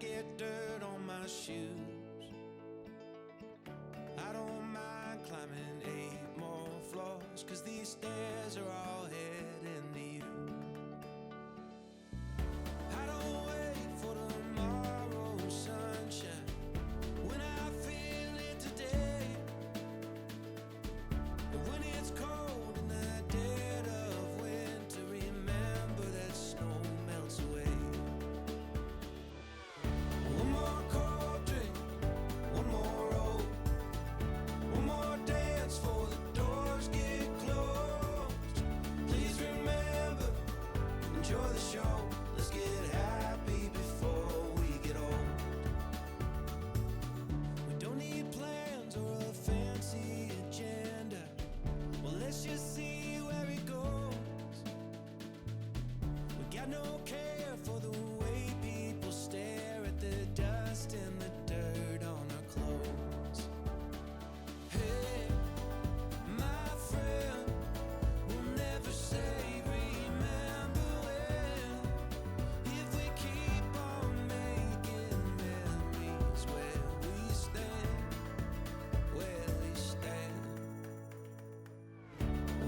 get dirt on my shoes. I don't mind climbing 8 more floors, 'cause these stairs are all heading to you. I don't wait for tomorrow's sunshine when I feel it today. And when it's cold in the dead of winter, remember that snow melts away. One more cold drink, one more roll, one more dance before the doors get closed. Please remember, enjoy the show. Let's get happy before we get old. We don't need plans or a fancy agenda. Well, let's just see where it goes. We got no care for the way people stare at the dust and the dirt on our clothes. Hey, my friend, we'll never say remember when, if we keep on making memories where we stand, where we stand.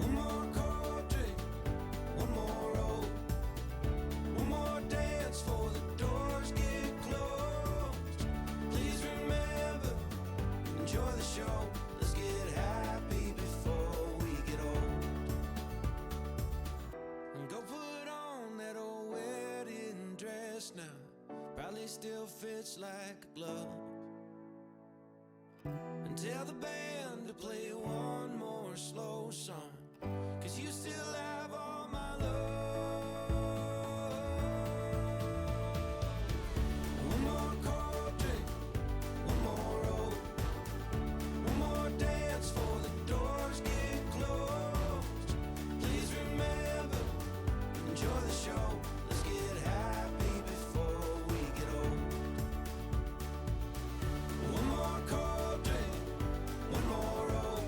One more cold drink, one more roll, one more dance before the doors get closed. Please remember, enjoy the show. Let's get happy before we get old. And go put on that old wedding dress now. Probably still fits like a glove. And tell the band to play one more slow song, 'cause you still have all my love. One more cold drink, one more roll, one more dance before the doors get closed. Please remember, enjoy the show. Let's get happy before we get old. One more cold drink, one more roll,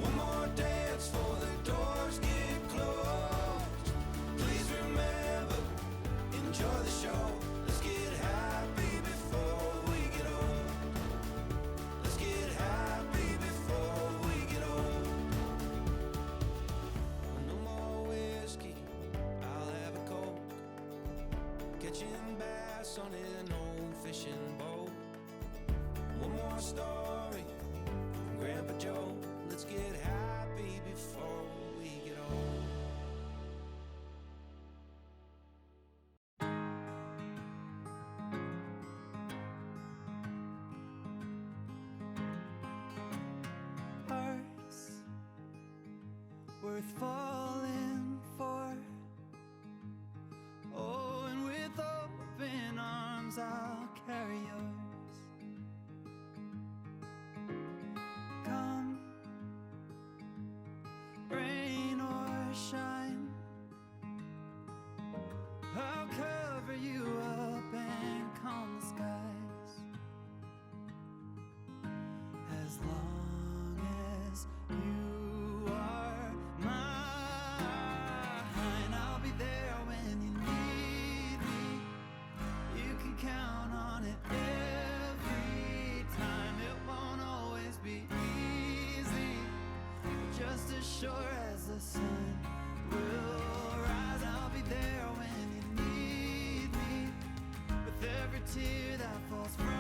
one more dance before the doors get closed. Please remember, enjoy the show. Let's get happy before we get old. Let's get happy before we get old. No more whiskey, I'll have a Coke. Catching bass on an old fishing boat. One more story from Grandpa Joe. Let's get happy before we get old. Hearts worth falling for. Oh, and with open arms I'll carry yours. Come, rain or shine, I'll cover you up and calm the skies. As long as you are mine, I'll be there when you need me. You can count on it every time. It won't always be easy, but just as sure as the sun will rise, I'll be there when you need me. With every tear that falls from